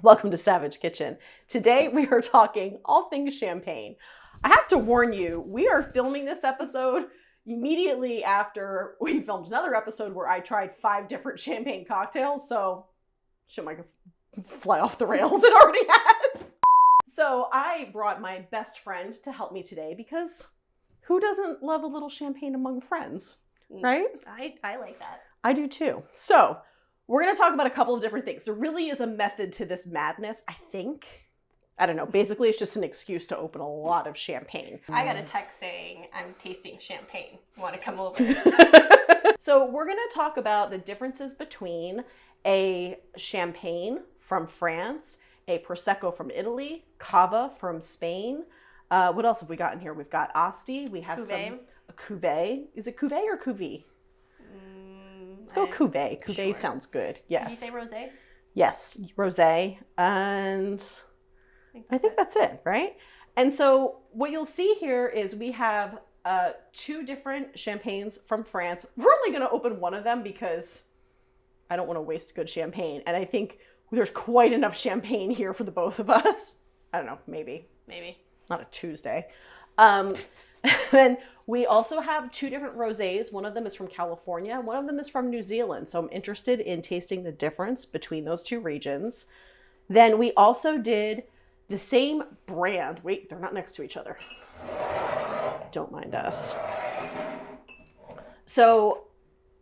Welcome to Savage Kitchen. Today we are talking all things champagne. I have to warn you, we are filming this episode immediately after we filmed another episode where I tried 5 different champagne cocktails, so shit might fly off the rails. It already has. So I brought my best friend to help me today because who doesn't love a little champagne among friends, right? I like that. I do too. So we're going to talk about a couple of different things. There really is a method to this madness, I think. I don't know. Basically, it's just an excuse to open a lot of champagne. I got a text saying, I'm tasting champagne. Want to come over? So we're going to talk about the differences between a champagne from France, a Prosecco from Italy, Cava from Spain. What else have we got in here? We've got Asti. We have Cuvee. a Cuvee. Is it Cuvee or Cuvee? Let's go Cuvee. Cuvee Sure. sounds good. Yes. Did you say rosé? Yes, rosé. And I think that's it, right? And so what you'll see here is we have 2 different champagnes from France. We're only going to open one of them because I don't want to waste good champagne. And I think there's quite enough champagne here for the both of us. I don't know, maybe. Maybe. It's not a Tuesday. Then we also have 2 different rosés. One of them is from California. One of them is from New Zealand. So I'm interested in tasting the difference between those 2 regions. Then we also did the same brand. Wait, they're not next to each other. Don't mind us. So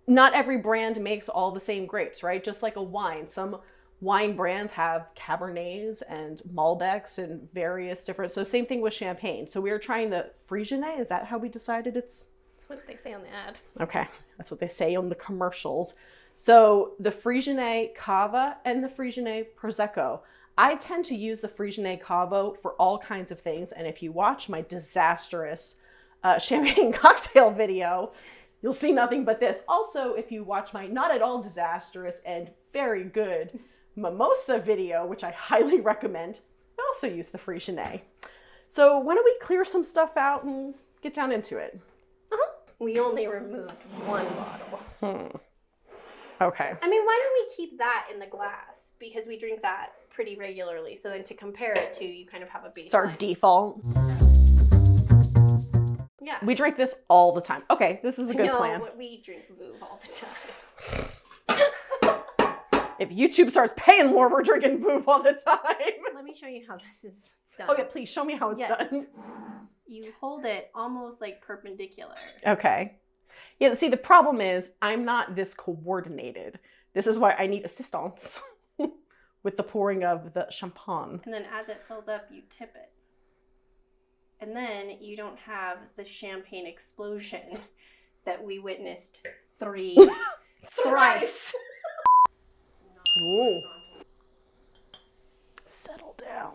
not every brand makes all the same grapes, right? Just like a wine. Some wine brands have Cabernets and Malbecs and various different, so same thing with champagne. So we are trying the Frisianet. Is that how we decided it's? That's what they say on the ad. Okay, that's what they say on the commercials. So the Frisianet Cava and the Frisianet Prosecco. I tend to use the Frisianet Cava for all kinds of things, and if you watch my disastrous champagne cocktail video, you'll see nothing but this. Also, if you watch my not at all disastrous and very good mimosa video, which I highly recommend, I also use the Frisianet. So why don't we clear some stuff out and get down into it? We only removed 1 bottle. Okay. I mean, why don't we keep that in the glass? Because we drink that pretty regularly. So then to compare it to, you kind of have a baseline. It's our default. Yeah. We drink this all the time. Okay, this is a good plan. No, we drink Veuve all the time. If YouTube starts paying more, we're drinking Veuve all the time. Let me show you how this is done. Oh yeah, please show me how it's done. You hold it almost like perpendicular. Okay. Yeah, see, the problem is I'm not this coordinated. This is why I need assistance with the pouring of the champagne. And then as it fills up, you tip it. And then you don't have the champagne explosion that we witnessed thrice. Ooh. Settle down.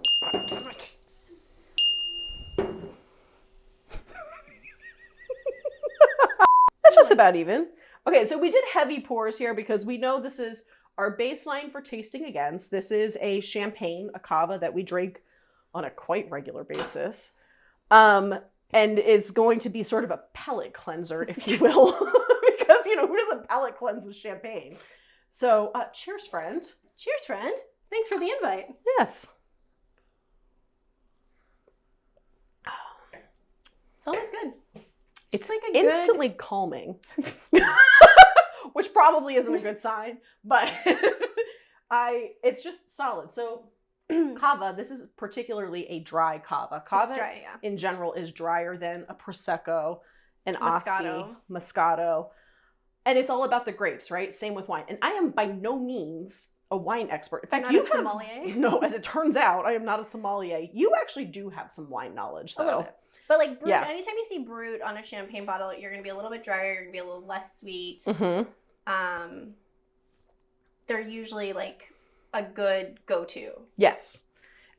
That's just about even. Okay, so we did heavy pours here because we know this is our baseline for tasting against. This is a champagne, a cava that we drink on a quite regular basis. And is going to be sort of a palate cleanser, if you will. Because, who doesn't palate cleanse with champagne? So, cheers, friend. Cheers, friend. Thanks for the invite. Yes. It's always good. It's like a instantly calming, which probably isn't a good sign, but it's just solid. So Cava, this is particularly a dry Cava. Cava dry, yeah. in general is drier than a Prosecco, an Moscato. Asti, Moscato. And it's all about the grapes, right? Same with wine. And I am by no means a wine expert. In fact, Not you a sommelier? No, as it turns out, I am not a sommelier. You actually do have some wine knowledge, though. A little bit. But like Brut, Yeah. anytime you see Brut on a champagne bottle, you're going to be a little bit drier, you're going to be a little less sweet. Mm-hmm. They're usually like a good go-to. Yes.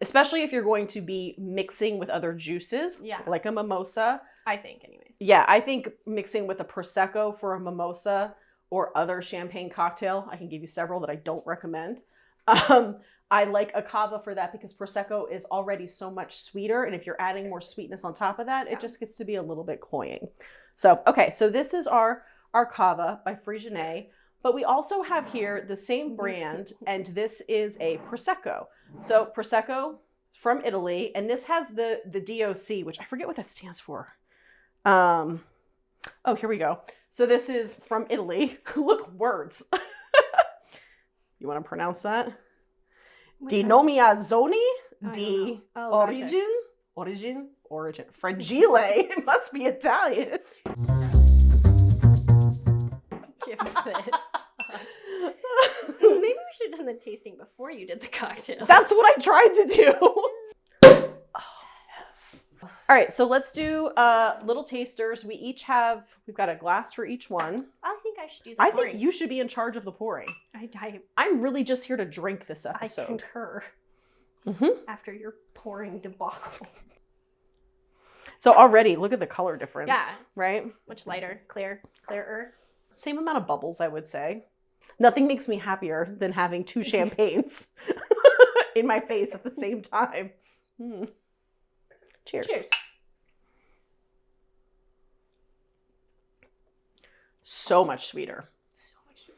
Especially if you're going to be mixing with other juices, Yeah. like a mimosa. I think, anyways. Yeah, I think mixing with a Prosecco for a mimosa or other champagne cocktail, I can give you several that I don't recommend. I like a Cava for that because Prosecco is already so much sweeter. And if you're adding more sweetness on top of that, it just gets to be a little bit cloying. So, okay, so this is our Cava by Frisianet. But we also have here the same brand, and this is a Prosecco. So Prosecco from Italy, and this has the DOC, which I forget what that stands for. Oh, here we go. So this is from Italy. Look, words. You want to pronounce that? Denominazione di origine fragile. It must be Italian. Give this. Maybe we should have done the tasting before you did the cocktail. That's what I tried to do. Oh, yes. All right, so let's do little tasters. We've got a glass for each one. I think I should do the pouring. I think you should be in charge of the pouring. I'm really just here to drink this episode. I concur. After your pouring debacle. So already, look at the color difference. Yeah. Right? Much lighter, clearer. Same amount of bubbles, I would say. Nothing makes me happier than having two champagnes in my face at the same time. Cheers. Cheers. So much sweeter.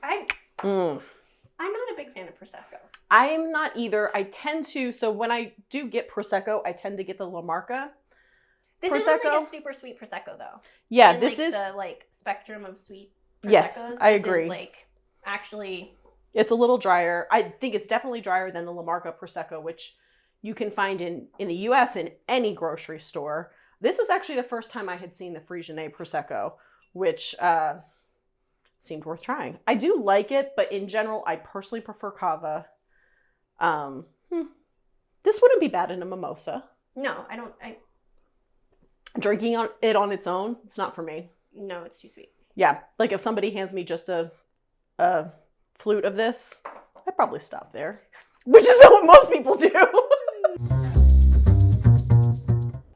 I'm not a big fan of Prosecco. I'm not either. So when I do get Prosecco, I tend to get the La Marca. This isn't like a super sweet Prosecco though. Yeah, in this like is the spectrum of sweet Proseccos. Yes, I agree. Is actually, it's a little drier. I think it's definitely drier than the La Marca Prosecco, which you can find in the US in any grocery store. This was actually the first time I had seen the Frisione Prosecco, which seemed worth trying. I do like it, but in general, I personally prefer Cava. This wouldn't be bad in a mimosa. No, I don't. Drinking it on its own, it's not for me. No, it's too sweet. Yeah, like if somebody hands me just a flute of this, I'd probably stop there. Which is what most people do.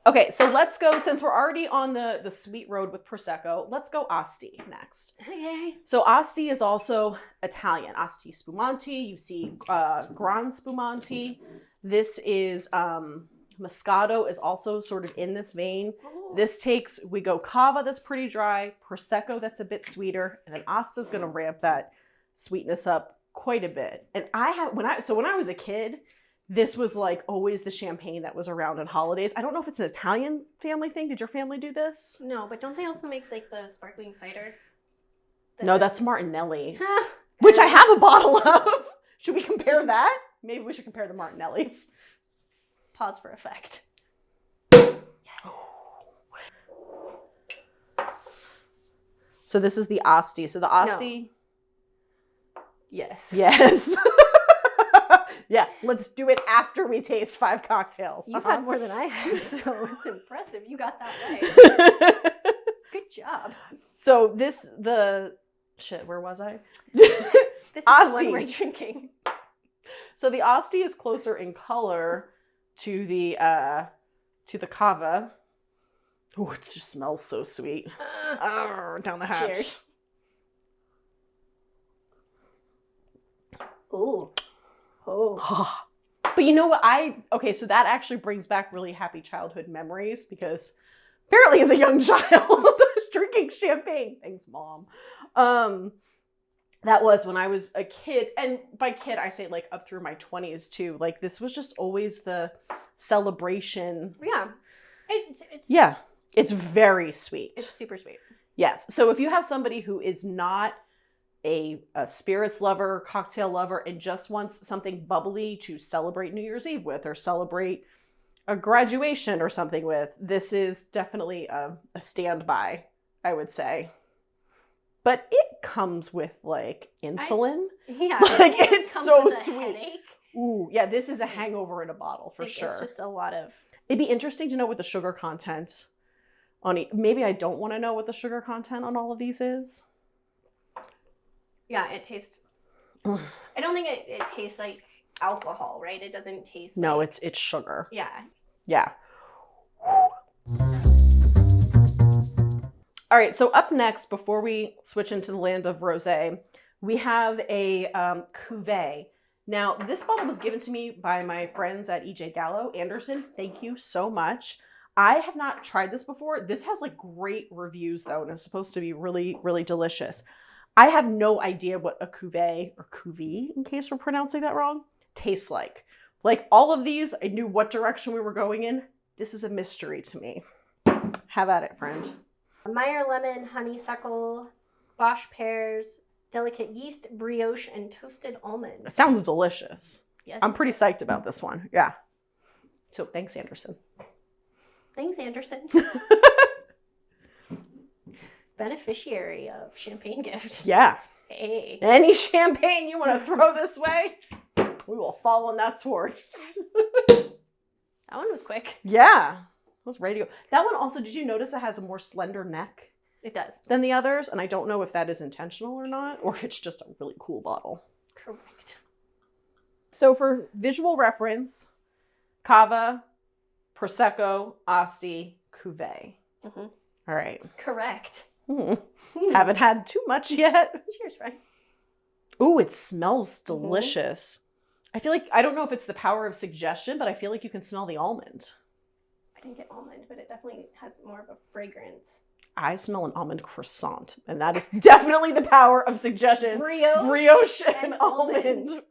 Okay, so let's go, since we're already on the sweet road with Prosecco, let's go Asti next. Okay. So Asti is also Italian. Asti Spumanti, you see Gran Spumanti. This is, Moscato is also sort of in this vein. We go Cava that's pretty dry, Prosecco that's a bit sweeter, and then Asta's gonna ramp that sweetness up quite a bit. And when I was a kid, this was like always the champagne that was around on holidays. I don't know if it's an Italian family thing. Did your family do this? No, but don't they also make like the sparkling cider? No, that's Martinelli's, which I have a bottle of. Should we compare that? Maybe we should compare the Martinelli's. Pause for effect. So this is the Asti. So the Asti. No. Yes. Yes. Yeah, let's do it after we taste 5 cocktails. You've had more than I have, so it's impressive. You got that right. Good job. So where was I? This is Asti. the one we're drinking. So the Asti is closer in color to the Cava. Oh, it just smells so sweet. Down the hatch. Cheers. Ooh. Oh. But you know what? So that actually brings back really happy childhood memories because apparently as a young child, I was drinking champagne. Thanks, Mom. That was when I was a kid. And by kid, I say like up through my 20s too. Like this was just always the celebration. Yeah. It's very sweet. It's super sweet. Yes. So if you have somebody who is not a spirits lover, cocktail lover, and just wants something bubbly to celebrate New Year's Eve with or celebrate a graduation or something with, this is definitely a standby, I would say. But it comes with like insulin. Like it's so sweet. Headache. Ooh, yeah, this is a hangover in a bottle for sure. It's just a lot of... It'd be interesting to know what the sugar content on it. Maybe I don't want to know what the sugar content on all of these is. Yeah, it tastes... I don't think it tastes like alcohol, right? It doesn't taste No, like... it's sugar. Yeah. Yeah. All right, so up next, before we switch into the land of rosé, we have a Cuvee. Now, this bottle was given to me by my friends at EJ Gallo. Anderson, thank you so much. I have not tried this before. This has like great reviews though, and it's supposed to be really, really delicious. I have no idea what a cuvee, or cuvee, in case we're pronouncing that wrong, tastes like. Like all of these, I knew what direction we were going in. This is a mystery to me. Have at it, friend. Meyer lemon, honeysuckle, Bosch pears, delicate yeast, brioche, and toasted almond. It sounds delicious. Yes. I'm pretty psyched about this one. Yeah. So thanks, Anderson. Thanks, Anderson. Beneficiary of champagne gift. Yeah. Hey. Any champagne you want to throw this way, we will fall on that sword. That one was quick. Yeah. It was ready to go. That one also, did you notice it has a more slender neck It does. than the others? And I don't know if that is intentional or not, or if it's just a really cool bottle. Correct. So for visual reference, Cava, Prosecco, Asti, Cuvee. Mm-hmm. All right. Correct. Haven't had too much yet. Cheers, friend. Ooh, it smells delicious. I feel like, I don't know if it's the power of suggestion, but I feel like you can smell the almond. I didn't get almond, but it definitely has more of a fragrance. I smell an almond croissant, and that is definitely the power of suggestion. Brioche and almond.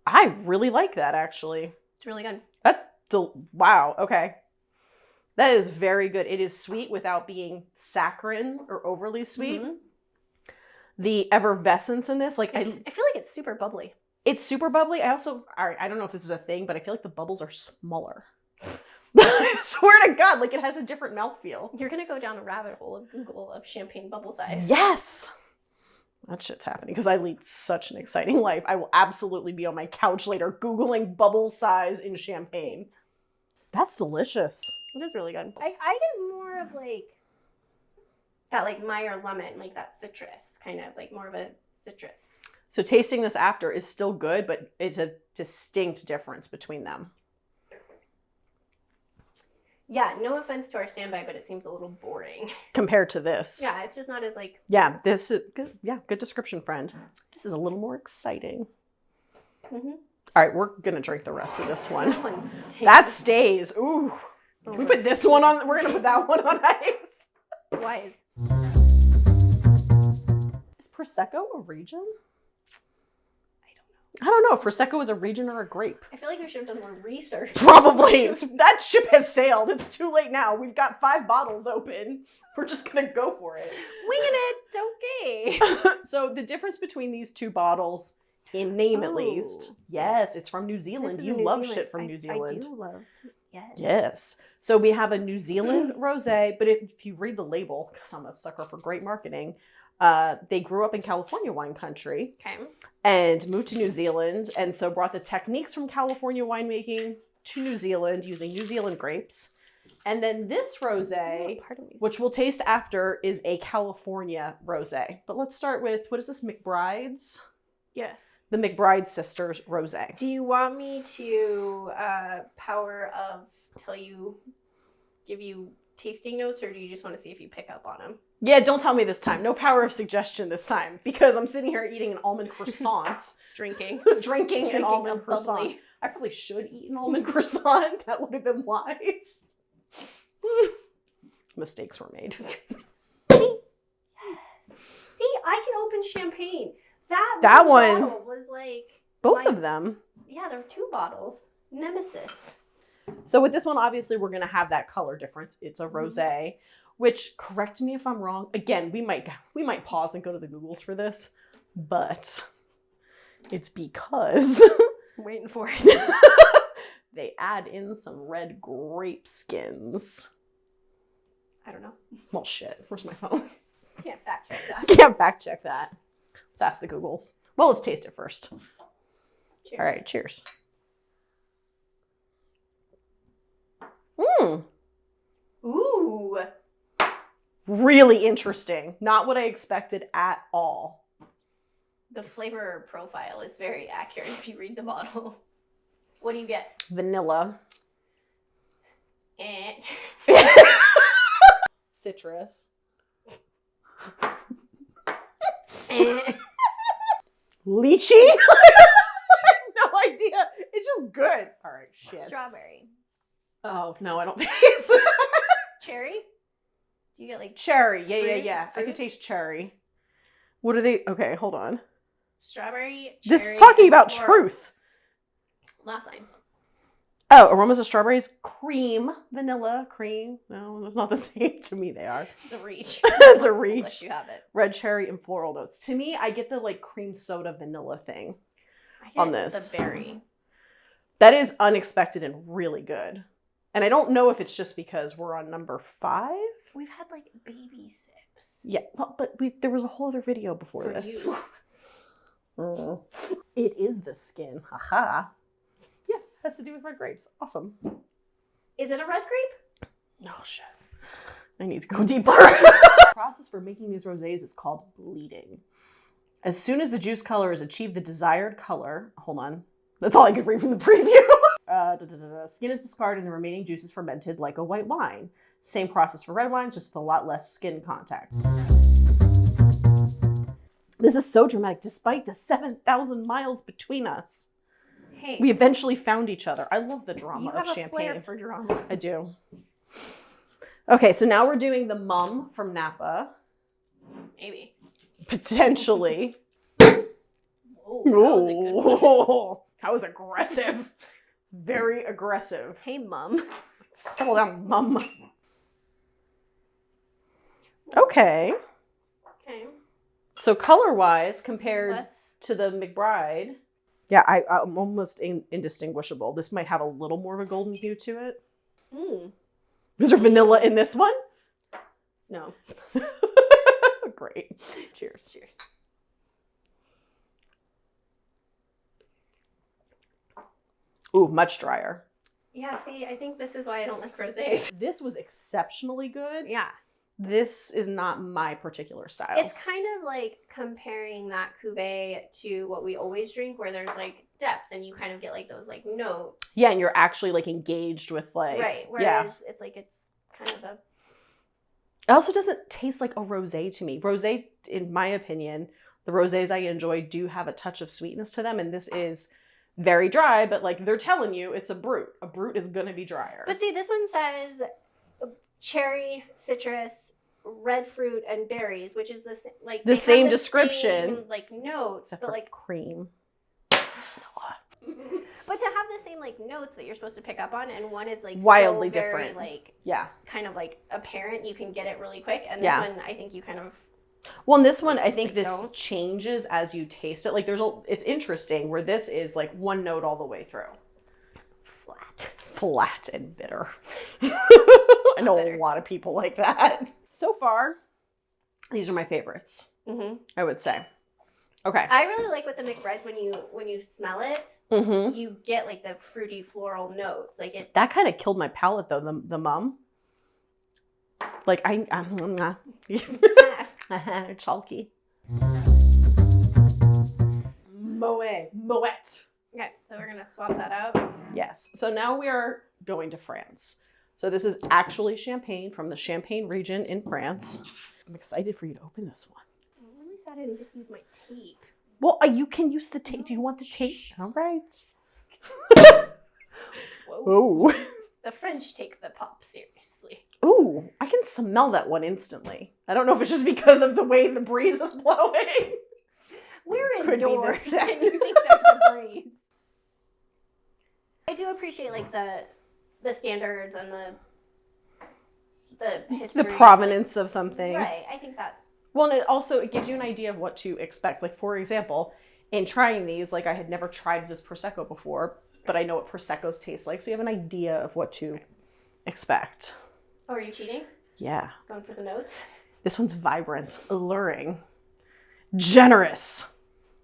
I really like that, actually. It's really good. That's wow. Okay. That is very good. It is sweet without being saccharine or overly sweet. Mm-hmm. The effervescence in this, like I feel like it's super bubbly. it's super bubbly. I also, all right, I don't know if this is a thing, but I feel like the bubbles are smaller. I swear to God, like it has a different mouthfeel. You're gonna go down a rabbit hole of Google of champagne bubble size. Yes. That shit's happening because I lead such an exciting life. I will absolutely be on my couch later Googling bubble size in champagne. That's delicious. It is really good. I get more of like that like Meyer lemon, like that citrus, kind of like more of a citrus. So tasting this after is still good, but it's a distinct difference between them. Yeah, no offense to our standby, but it seems a little boring. Compared to this. Yeah, it's just not as like... Yeah, this is good. Yeah, good description, friend. This is a little more exciting. Mm-hmm. All right, we're going to drink the rest of this one. That one stays. That stays. Ooh. Can we put this one on? We're going to put that one on ice. Why is... Is Prosecco a region? I don't know if Prosecco is a region or a grape. I feel like we should have done more research. Probably. That ship has sailed. It's too late now. We've got 5 bottles open. We're just going to go for it. Winging it. Okay. So the difference between these 2 bottles, in name at least. Yes, it's from New Zealand. You love shit from New Zealand. I do love. Yes. Yes. So we have a New Zealand rosé, but if you read the label, because I'm a sucker for great marketing, they grew up in California wine country. Okay. And moved to New Zealand, and so brought the techniques from California winemaking to New Zealand using New Zealand grapes. And then this rosé, which we'll taste after, is a California rosé. But let's start with, what is this, McBride's? Yes. The McBride Sisters rosé. Do you want me to give you tasting notes, or do you just want to see if you pick up on them? Yeah, don't tell me this time. No power of suggestion this time, because I'm sitting here eating an almond croissant. Drinking an almond croissant. Bubbly. I probably should eat an almond croissant. That would have been wise. Mistakes were made. Yes. See, I can open champagne. That one bottle was like... Both of them. Yeah, there were 2 bottles. Nemesis. So with this one, obviously, we're going to have that color difference. It's a rosé, which, correct me if I'm wrong. Again, we might pause and go to the Googles for this, but it's because I'm waiting for it. they add in some red grape skins. I don't know. Well, shit. Where's my phone? Can't fact check that. Can't fact check that. Let's ask the Googles. Well, let's taste it first. Cheers. All right, cheers. Mmm. Ooh. Really interesting. Not what I expected at all. The flavor profile is very accurate if you read the bottle. What do you get? Vanilla. Citrus. Lychee? I have no idea. It's just good. All right, shit. Strawberry. Oh, no, I don't taste. Cherry? Do you get like cherry? Yeah, fruit? I could Fruits? taste cherry. What are they? Okay, hold on. Strawberry, This cherry, is talking and about floral. truth. Last line. Oh, aromas of strawberries, cream, vanilla, cream. No, it's not the same. To me, they are. It's a reach. It's a Unless reach. you have it. Red cherry and floral notes. To me, I get the like cream soda vanilla thing I get on this. the berry. That is unexpected and really good. And I don't know if it's just because we're on number 5. We've had like baby sips. Yeah, well, but there was a whole other video before For this. you. It is the skin. Haha. Yeah, has to do with red grapes. Awesome. Is it a red grape? Oh, shit. I need to go deeper. The process for making these rosés is called bleeding. As soon as the juice color has achieved the desired color, hold on, that's all I could read from the preview. Skin is discarded and the remaining juice is fermented like a white wine. Same process for red wines, just with a lot less skin contact. This is so dramatic. Despite the 7,000 miles between us, Hey, we eventually found each other. I love the drama you of have a champagne. flair for drama. I do. Okay, so now we're doing the mum from Napa. Maybe. Potentially. Oh, that was a good one. Ooh, that was aggressive. It's very aggressive. Hey, Mum. Settle down, mum. Okay. Okay. So color-wise, compared Less. to the McBride, yeah, I'm almost indistinguishable. This might have a little more of a golden hue to it. Mm. Is there vanilla in this one? No. Great. Cheers. Cheers. Ooh, much drier. Yeah, see, I think this is why I don't like rosés. This was exceptionally good. Yeah. This is not my particular style. It's kind of like comparing that Cuvee to what we always drink, where there's like depth and you kind of get like those like notes. Yeah, and you're actually like engaged with like... Right. Whereas yeah. it's like, it's kind of a... It also doesn't taste like a rosé to me. Rosé, in my opinion, the rosés I enjoy do have a touch of sweetness to them, and this is very dry, but like they're telling you it's a Brut. A Brut is going to be drier. But see, this one says cherry, citrus, red fruit, and berries, which is the like the they same have the description. same, like notes, Except but for like cream. but to have the same like notes that you're supposed to pick up on, and one is like Wildly so very, different. like Yeah. kind of like apparent, you can get it really quick, and this Yeah. one I think you kind of Well, in this one, I It's think like this don't. changes as you taste it. Like it's interesting where this is like one note all the way through. Flat and bitter. I know bitter. a lot of people like that. So far, these are my favorites, Mm-hmm. I would say. Okay. I really like with the McBrides when you smell it, Mm-hmm. you get like the fruity floral notes, like it. That kind of killed my palate though, the mum. Like I'm chalky. Moet. Okay, so we're gonna swap that out. Yes. So now we are going to France. So this is actually champagne from the Champagne region in France. I'm excited for you to open this one. I'm really sad I didn't just use my tape. Well, you can use the tape. Do you want the tape? All right. Whoa. Oh. The French take the pop seriously. Ooh, I can smell that one instantly. I don't know if it's just because of the way the breeze is blowing. We're Could be the indoors same. and you think there's a breeze. I do appreciate like the standards and the history. The provenance of something. Right, I think that. Well, and it gives you an idea of what to expect. Like, for example, in trying these, like I had never tried this Prosecco before, but I know what Proseccos taste like, so you have an idea of what to expect. Oh, are you cheating? Yeah. Going for the notes? This one's vibrant, alluring, generous.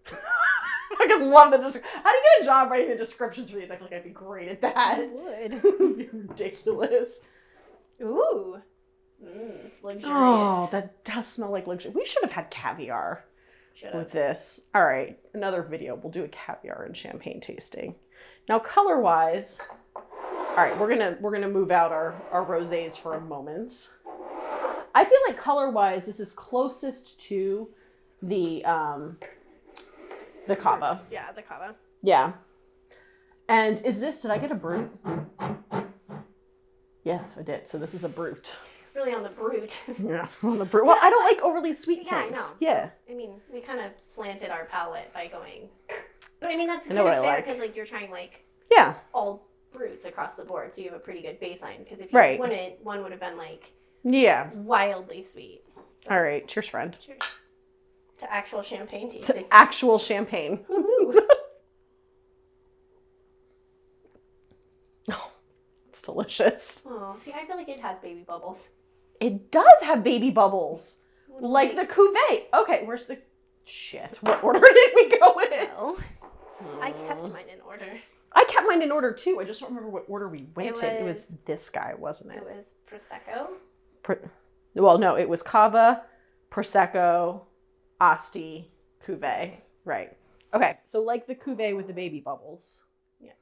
I could love the description. How do you get a job writing the descriptions for these? I feel like I'd be great at that. I would. It'd be ridiculous. Ooh. Luxurious. Oh, that does smell like luxury. We should have had caviar with this. All right, another video. We'll do a caviar and champagne tasting. Now, color-wise, all right, we're gonna move out our rosés for a moment. I feel like color-wise, this is closest to the Cava. Yeah, the Cava. Yeah. And did I get a Brut? Yes, I did. So this is a Brut. really on the Brut. Yeah, on the Brut. Well, I don't like overly sweet Yeah, things. I know. Yeah. I mean, we kind of slanted our palate by going. But I mean, that's kind know of what I fair like. because like you're trying like Yeah. all Bruts across the board, so you have a pretty good baseline. Because if you Right. wouldn't, one would have been like wildly sweet. So, all right. Cheers, friend. cheers. To actual champagne tasting. To actual champagne. Woohoo. Oh, it's delicious. Oh, see, I feel like it has baby bubbles. It does have baby bubbles. Little, Like the Cuvee. Okay, where's the... Shit. What order did we go in? Well, I kept mine in order. I kept mine in order too. I just don't remember what order we went in. It was was- this guy, wasn't it? It was Prosecco. Well, no, it was Cava, Prosecco, Asti, Cuvee. Right. Okay, so like the Cuvee with the baby bubbles. Yeah.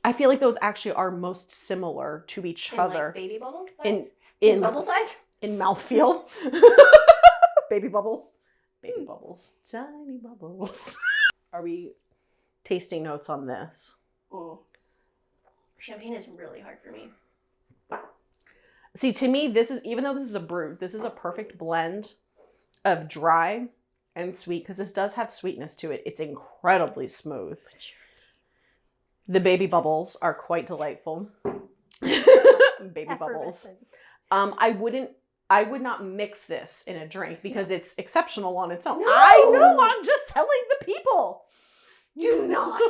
I feel like those actually are most similar to each In, other like, baby bubbles size? in In bubble size? in mouthfeel. Baby bubbles. Baby bubbles. Tiny bubbles. Are we tasting notes on this? Oh. Champagne is really hard for me. See, to me, this is, even though this is a Brut, this is a perfect blend of dry and sweet, because this does have sweetness to it. It's incredibly smooth. The baby bubbles are quite delightful. Baby bubbles. I would not mix this in a drink because it's exceptional on its own. No. I know, I'm just telling the people. Do not.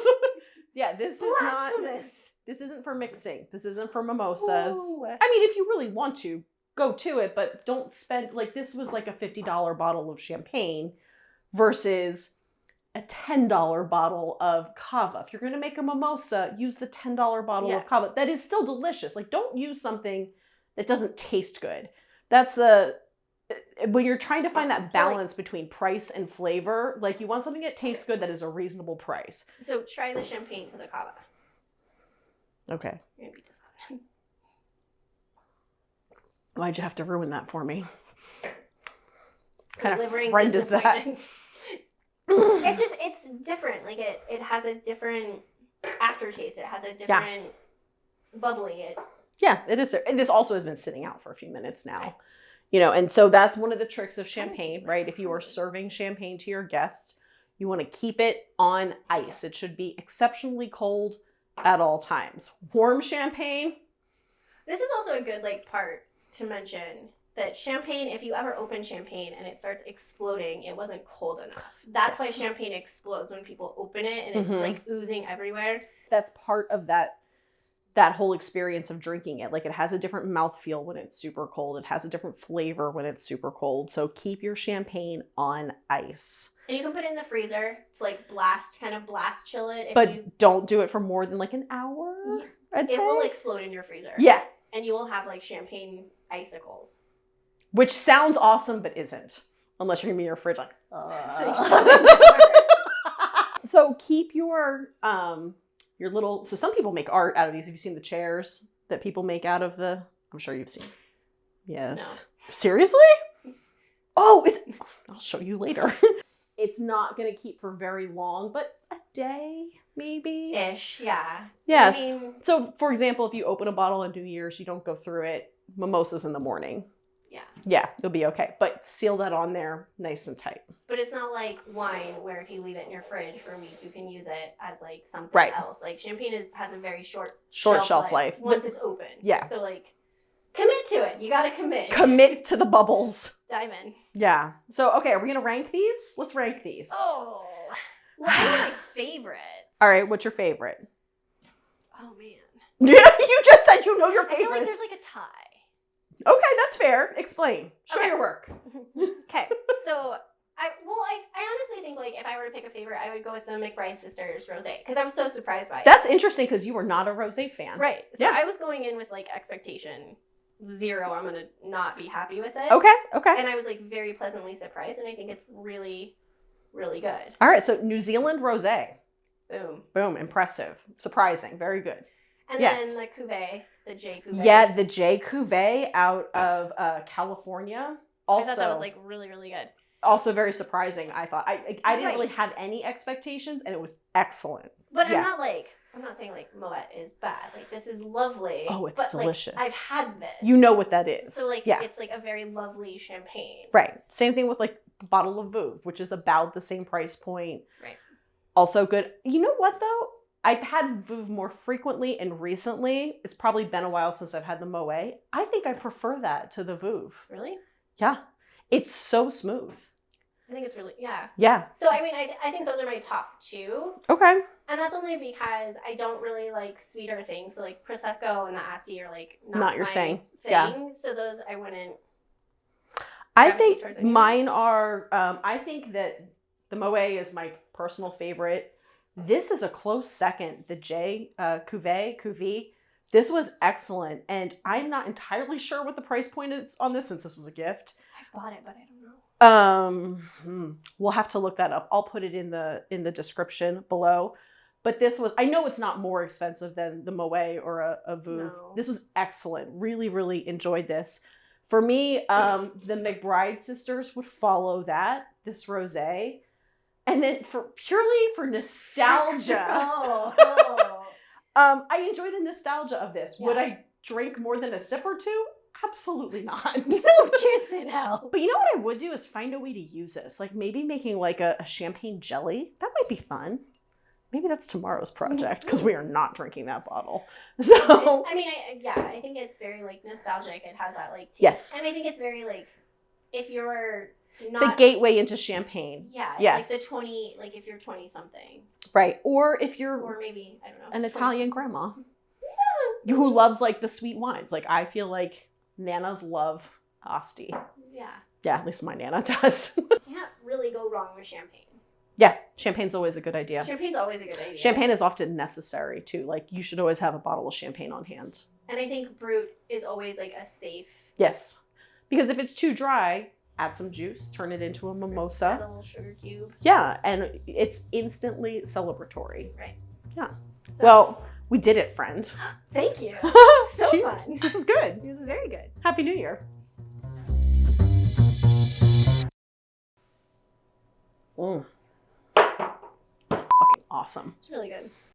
Yeah, this is not, Blasphemous. this isn't for mixing. This isn't for mimosas. Ooh. I mean, if you really want to, go to it, but don't spend, like, this was like a $50 bottle of champagne versus a $10 bottle of Cava. If you're going to make a mimosa, use the $10 bottle of Cava. That is still delicious. Like, don't use something that doesn't taste good. That's when you're trying to find that balance between price and flavor, like, you want something that tastes good that is a reasonable price. So try the champagne to the Cava. Okay. You're gonna be disappointed. Why'd you have to ruin that for me? What kind of Delivering friend is that? disappointment. It's different. Like it has a different aftertaste. It has a different bubbly. Yeah, it is. And this also has been sitting out for a few minutes now. You know, and so that's one of the tricks of champagne, right? If you are serving champagne to your guests, you want to keep it on ice. It should be exceptionally cold at all times. Warm champagne. This is also a good part to mention that champagne, if you ever open champagne and it starts exploding, it wasn't cold enough. That's why champagne explodes when people open it and it's oozing everywhere. That's part of that whole experience of drinking it. Like, it has a different mouthfeel when it's super cold. It has a different flavor when it's super cold. So keep your champagne on ice. And you can put it in the freezer to blast chill it. But don't do it for more than an hour, I'd say. It will explode in your freezer. Yeah. And you will have champagne icicles. Which sounds awesome, but isn't. Unless you're going to be in your fridge So keep your little... So some people make art out of these. Have you seen the chairs that people make out of the... I'm sure you've seen. Yes. No. Seriously? Oh, I'll show you later. It's not going to keep for very long, but a day, maybe? Ish, yeah. Yes. I mean, so, for example, if you open a bottle on New Year's, you don't go through it. Mimosas in the morning. yeah. Yeah, you'll be okay. But seal that on there nice and tight. But it's not like wine where if you leave it in your fridge for a week, you can use it as something else. Champagne has a very short shelf life. Once it's open. Yeah. So commit to it. You gotta commit. Commit to the bubbles. Dive in. Yeah. So, okay, are we going to rank these? Let's rank these. Oh. Well, I have my favorites. All right, what's your favorite? Oh, man. Yeah, you just said you know your I feel like favorites. there's a tie. Okay, that's fair. Explain. Show your work. Okay. So, I honestly think if I were to pick a favorite, I would go with the McBride Sisters Rosé because I was so surprised by it. That's interesting because you were not a rosé fan. Right. So Yeah. I was going in with expectation 0. I'm gonna not be happy with it. Okay. And I was very pleasantly surprised, and I think it's really, really good. All right, so New Zealand rosé. Boom. Boom, impressive. Surprising, very good. And Yes. then the Cuvee, the J Cuvee. Yeah, the J Cuvee out of California. Also, I thought that was really, really good. Also very surprising, I thought. I didn't Right. really have any expectations, and it was excellent. But Yeah. I'm not I'm not saying like Moet is bad. Like this is lovely. Oh, it's but, delicious. Like, I've had this. You know what that is. So like yeah. it's like a very lovely champagne. Right. Same thing with like the bottle of Veuve, which is about the same price point. Right. Also good. You know what though? I've had Veuve more frequently and recently. It's probably been a while since I've had the Moet. I think I prefer that to the Veuve. Really? Yeah. It's so smooth. I think it's really, yeah. Yeah. So, I mean, I think those are my top two. Okay. And that's only because I don't really like sweeter things. So, like, Prosecco and the Asti are, like, not your my thing. Yeah. So, those I wouldn't. I think mine are, I think that the Moet is my personal favorite. This is a close second. The Cuvee. This was excellent. And I'm not entirely sure what the price point is on this since this was a gift. I've bought it, but I don't know. We'll have to look that up. I'll put it in the description below. But this was, I know it's not more expensive than the Moet or a Veuve. No. This was excellent. Really, really enjoyed this. For me, the McBride sisters would follow that, this rosé. And then purely for nostalgia. I enjoy the nostalgia of this. Yeah. Would I drink more than a sip or two? Absolutely not. No chance in hell. But you know what I would do is find a way to use this. Like maybe making like a champagne jelly. That might be fun. Maybe that's tomorrow's project because we are not drinking that bottle. So I mean, I think it's very like nostalgic. It has that like taste. Yes. And I think it's very like if you're not, it's a gateway into champagne. Yeah. It's yes. Like the 20, like if you're 20 something. Right. Or if you're or maybe, I don't know. An Italian grandma. Yeah. Who loves like the sweet wines. Like I feel like Nanas love Asti. Yeah. Yeah, at least my Nana does. You can't really go wrong with champagne. Yeah, champagne's always a good idea. Champagne's always a good idea. Champagne is often necessary too. Like you should always have a bottle of champagne on hand. And I think Brut is always like a safe. Yes. Because if it's too dry, add some juice, turn it into a mimosa. Add a little sugar cube. Yeah, and it's instantly celebratory. Right. Yeah. So, well, we did it, friend. Thank you. So Cheers. fun. This is good. This is very good. Happy New Year. It's fucking awesome. It's really good.